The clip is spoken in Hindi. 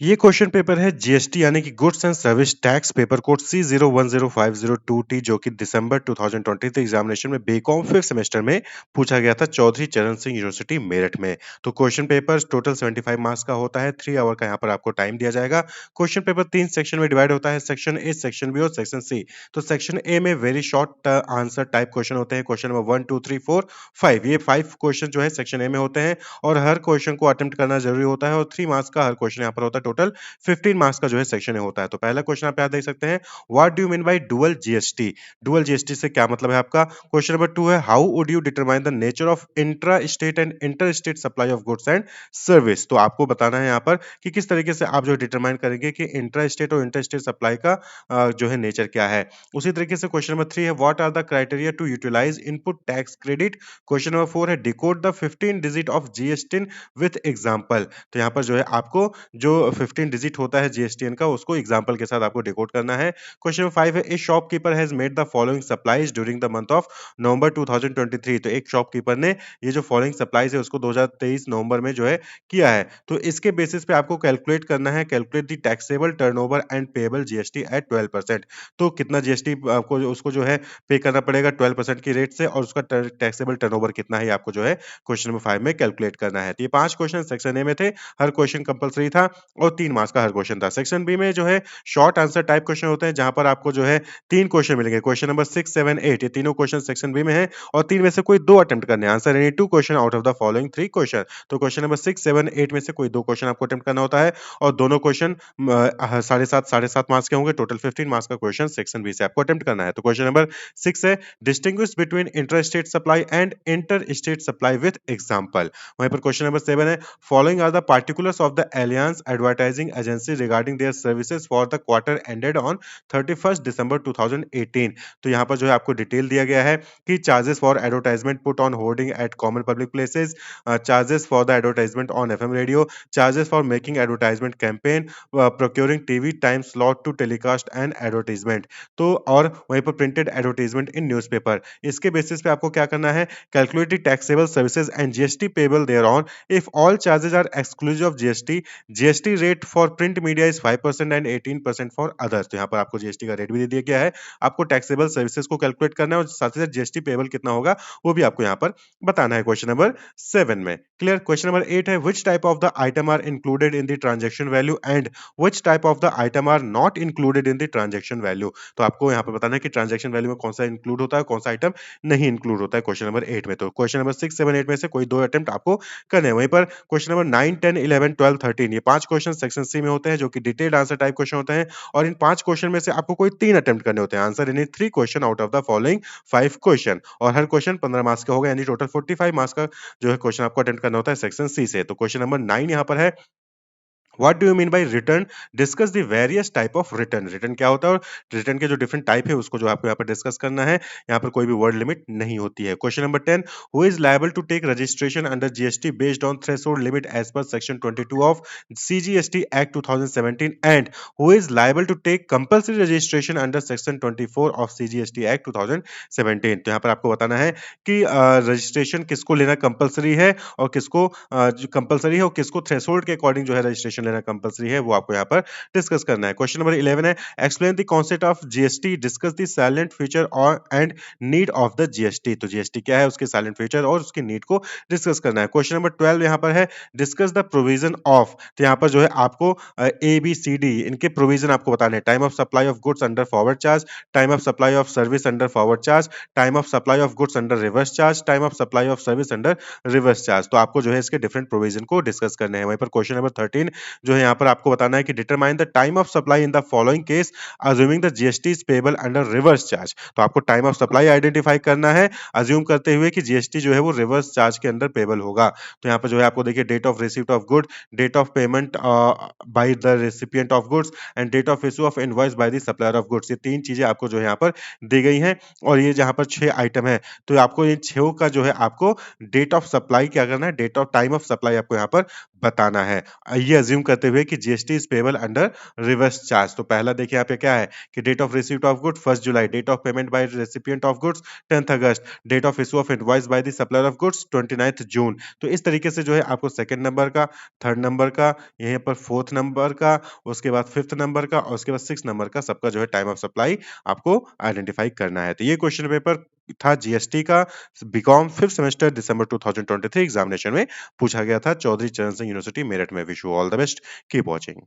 ये क्वेश्चन पेपर है जीएसटी यानी कि goods and service tax paper code C010502T जो कि दिसंबर 2023 एग्जामिनेशन में बीकॉम फिफ्थ सेमेस्टर में पूछा गया था चौधरी चरण सिंह यूनिवर्सिटी मेरठ में। तो क्वेश्चन पेपर टोटल 75 मार्क्स का होता है। 3 आवर का यहाँ पर आपको टाइम दिया जाएगा। क्वेश्चन पेपर 3 सेक्शन में डिवाइड होता है, सेक्शन ए, सेक्शन बी और सेक्शन सी। तो सेक्शन ए में very short answer type question होते हैं। क्वेश्चन नंबर 1 2 3 4 5 ये 5 क्वेश्चन जो है सेक्शन ए में होते हैं और हर क्वेश्चन को अटेम्प्ट करना जरूरी होता है और 3 मार्क्स का हर क्वेश्चन यहाँ पर होता है। टोटल 15 मार्क्स का जो है सेक्शन होता है। तो पहला क्वेश्चन आप यहाँ देख सकते हैं, what do you mean by dual GST? Dual GST से क्या मतलब है आपका? क्वेश्चन नंबर 2 है, how would you determine the nature of intra state and inter state supply of goods and service? तो आपको बताना है यहाँ पर कि किस तरीके से आप जो डिटरमाइन करेंगे कि इंट्रा स्टेट और इंटर स्टेट सप्लाई का जो है नेचर क्या है। उसी तरीके से क्वेश्चन नंबर 3 है, what are the criteria to utilize input tax credit? Question number 4 है, decode the 15 digit of GST with example. तो यहाँ पर जो है आपको जो 15 डिजिट होता है जीएसटीएन का उसको एग्जांपल के साथ आपको डिकोड करना है। क्वेश्चन नंबर 5 है, ए shopkeeper has made the following supplies during the month of November 2023। तो एक शॉपकीपर ने ये जो फॉलोइंग सप्लाईज है उसको 2023 नवंबर में जो है किया है। तो इसके बेसिस पे आपको कैलकुलेट करना है, calculate the taxable turnover and payable GST at 12%। तो कितना जीएसटी आपको उसको जो है पे करना पड़ेगा 12% की रेट से और उसका टैक्सेबल टर्नओवर कितना है आपको जो है क्वेश्चन नंबर 5 में कैलकुलेट करना है। तो ये 5 क्वेश्चन सेक्शन ए में थे, हर क्वेश्चन कंपल्सरी था और 3 मार्क्स का हर क्वेश्चन था। सेक्शन बी में जो है शॉर्ट आंसर टाइप क्वेश्चन होते हैं जहां पर आपको जो है 3 क्वेश्चन मिलेंगे। क्वेश्चन नंबर 6 7 8 ये तीनों क्वेश्चन सेक्शन बी में है और 3 में से कोई 2 अटेम्प्ट करने हैं। Answer any 2 question out of the following 3 question. तो क्वेश्चन नंबर 6 7 8 में से कोई 2 क्वेश्चन आपको अटेम्प्ट करना होता है और दोनों क्वेश्चन 7.5 मार्क्स के होंगे। टोटल 15 मार्क्स का क्वेश्चन सेक्शन बी से आपको अटेम्प्ट करना है। तो क्वेश्चन नंबर 6 है, distinguish between inter state supply and inter state supply with example. वहीं पर क्वेश्चन नंबर 7 है, following are the particulars of the Alliance Advertising Agency regarding their services for the quarter ended on 31st December 2018। तो यहाँ पर जो है आपको डिटेल दिया गया है कि charges for advertisement put on hoarding at common public places, charges for the advertisement on FM radio, charges for making advertisement campaign, procuring TV time slot to telecast and advertisement. तो और वहीं पर प्रिंटेड एडवर्टाइजमेंट इन न्यूज़पेपर। इसके बेसिस पे आपको क्या करना है, calculate the taxable services and GST payable thereon if all charges are exclusive of GST, GST rate for print media is 5% and 18% for others। तो यहाँ पर आपको जीएसटी का रेट भी दे दिया गया है। आपको टैक्सेबल सर्विसेज को कैलकुलेट करना है और साथ ही साथ जीएसटी पेबल कितना होगा वो भी आपको यहाँ पर बताना है क्वेश्चन नंबर 7 में। क्लियर। क्वेश्चन नंबर 8 है, which type of the item are included in the transaction value and which type of the item are not included in the transaction value। तो आपको यहाँ पर बताना है कि ट्रांजेक्शन वैल्यू में कौन सा इंक्लूड होता है, कौन सा आइटम नहीं इंक्लूड होता है क्वेश्चन नंबर 8 में। तो क्वेश्चन नंबर 6 7 8 में से कोई 2 अटेम्प्ट आपको करने हैं। वहीं पर क्वेश्चन नंबर 9 10 11 12 13 ये 5 क्वेश्चन सेक्शन सी में होते हैं जो कि डिटेल्ड आंसर टाइप क्वेश्चन होते हैं और इन 5 क्वेश्चन में से आपको कोई 3 अटेम्प्ट करने होते हैं। Answer in 3 question out of the following 5 question और हर क्वेश्चन 15 मार्क्स का होगा यानी टोटल 45 मार्क्स का जो है क्वेश्चन आपको अटेम्प्ट करना होता है सेक्शन सी से। तो क्वेश्चन नंबर 9 यहाँ पर है, what do you mean by return? Discuss the various type of return. Return क्या होता है और रिटर्न के जो डिफरेंट टाइप है उसको जो आपको यहाँ पर डिस्कस करना है। यहाँ पर कोई भी वर्ड लिमिट नहीं होती है। Question number 10, who is liable to take registration under GST based on threshold limit as per section 22 of CGST act 2017 and who is liable to take compulsory registration under section 24 of CGST act 2017। तो यहाँ पर आपको बताना है कि रजिस्ट्रेशन किसको लेना कंपल्सरी है और किसको जो कंपल्सरी है और किसको थ्रेशोल्ड के अकॉर्डिंग जो है रजिस्ट्रेशन लेना कंपल्सरी है वो आपको यहाँ पर डिस्कस करना है। क्वेश्चन नंबर 11 है, explain the concept of GST, discuss the silent feature और and need of the GST. तो जीएसटी क्या है, उसके साइलेंट फीचर और उसकी नीड को डिस्कस करना है। क्वेश्चन नंबर 12 यहाँ पर है, डिस्कस द प्रोविजन ऑफ। तो यहाँ पर जो है आपको ए बी सी डी इनके प्रोविजन आपको बताने हैं। Time of supply of goods under forward charge, time of supply of service under forward charge, time of supply of goods under reverse charge, time of supply of service under reverse charge. तो आपको जो है इसके डिफरेंट प्रोविजन को डिस्कस करने हैं। वहीं पर क्वेश्चन नंबर 13 जो है यहाँ पर आपको बताना है कि determine the time of supply in the following case assuming the GST is payable under reverse charge. तो आपको टाइम ऑफ सप्लाई आइडेंटिफाई करना है अज्यूम करते हुए कि जीएसटी जो है वो रिवर्स चार्ज के अंदर पेबल होगा। तो यहाँ पर जो है आपको देखिए date of receipt of good, date of payment by the recipient of goods and date of issue of invoice by the supplier of goods. ये 3 चीजें आपको जो है यहाँ पर दी गई हैं और ये जहाँ पर 6 आइटम है तो आपको इन 6 का जो है आपको डेट ऑफ सप्लाई क्या करना है, date of time of supply आपको यहाँ पर बताना है। ये अज़्यूम करते हुए कि GST is payable under reverse charge. तो पहला देखिए यहाँ पे क्या है कि date of receipt of goods 1 July, date of payment by recipient of goods 10th August, date of issue of invoice by the supplier of goods 29th June. तो इस तरीके से जो है आपको सेकंड नंबर का, थर्ड नंबर का, यहीं पर फोर्थ नंबर का, उसके बाद फिफ्थ नंबर का और उसके बाद सिक्स्थ नंबर का सबका जो है टाइम ऑफ सप्लाई आपको आइडेंटिफाई करना है। तो ये क्वेश्चन पेपर था जीएसटी का बीकॉम 5th सेमेस्टर दिसंबर 2023 एग्जामिनेशन में पूछा गया था चौधरी चरण सिंह यूनिवर्सिटी मेरठ में। Wish you all the best, keep watching.